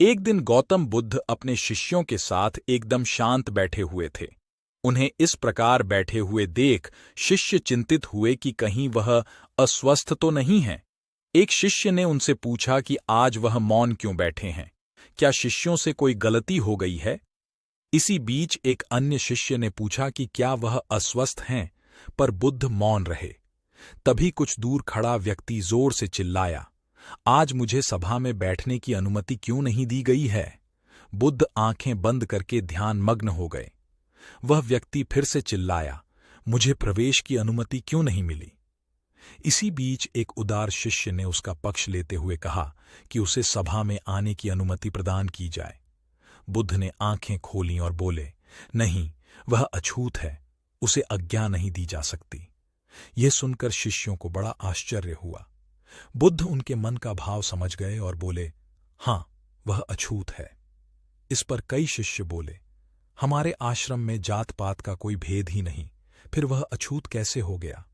एक दिन गौतम बुद्ध अपने शिष्यों के साथ एकदम शांत बैठे हुए थे। उन्हें इस प्रकार बैठे हुए देख शिष्य चिंतित हुए कि कहीं वह अस्वस्थ तो नहीं है। एक शिष्य ने उनसे पूछा कि आज वह मौन क्यों बैठे हैं, क्या शिष्यों से कोई गलती हो गई है? इसी बीच एक अन्य शिष्य ने पूछा कि क्या वह अस्वस्थ हैं, पर बुद्ध मौन रहे। तभी कुछ दूर खड़ा व्यक्ति जोर से चिल्लाया, आज मुझे सभा में बैठने की अनुमति क्यों नहीं दी गई है? बुद्ध आंखें बंद करके ध्यान मग्न हो गए। वह व्यक्ति फिर से चिल्लाया, मुझे प्रवेश की अनुमति क्यों नहीं मिली? इसी बीच एक उदार शिष्य ने उसका पक्ष लेते हुए कहा कि उसे सभा में आने की अनुमति प्रदान की जाए। बुद्ध ने आंखें खोलीं और बोले, नहीं, वह अछूत है, उसे आज्ञा नहीं दी जा सकती। यह सुनकर शिष्यों को बड़ा आश्चर्य हुआ। बुद्ध उनके मन का भाव समझ गए और बोले, हां, वह अछूत है। इस पर कई शिष्य बोले, हमारे आश्रम में जात पात का कोई भेद ही नहीं, फिर वह अछूत कैसे हो गया?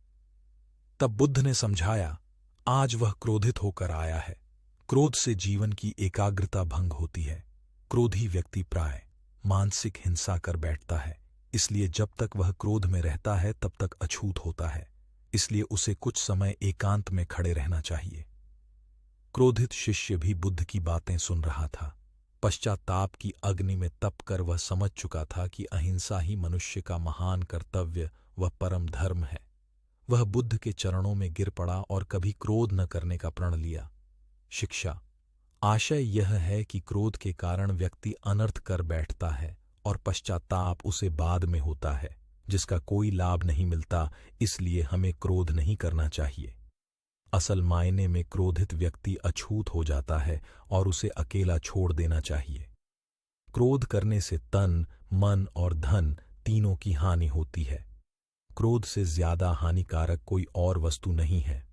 तब बुद्ध ने समझाया, आज वह क्रोधित होकर आया है। क्रोध से जीवन की एकाग्रता भंग होती है। क्रोधी व्यक्ति प्राय मानसिक हिंसा कर बैठता है, इसलिए जब तक वह क्रोध में रहता है तब तक अछूत होता है। इसलिए उसे कुछ समय एकांत में खड़े रहना चाहिए। क्रोधित शिष्य भी बुद्ध की बातें सुन रहा था। पश्चाताप की अग्नि में तपकर वह समझ चुका था कि अहिंसा ही मनुष्य का महान कर्तव्य व परम धर्म है। वह बुद्ध के चरणों में गिर पड़ा और कभी क्रोध न करने का प्रण लिया। शिक्षा: आशय यह है कि क्रोध के कारण व्यक्ति अनर्थ कर बैठता है और पश्चाताप उसे बाद में होता है, जिसका कोई लाभ नहीं मिलता। इसलिए हमें क्रोध नहीं करना चाहिए। असल मायने में क्रोधित व्यक्ति अछूत हो जाता है और उसे अकेला छोड़ देना चाहिए। क्रोध करने से तन, मन और धन तीनों की हानि होती है। क्रोध से ज्यादा हानिकारक कोई और वस्तु नहीं है।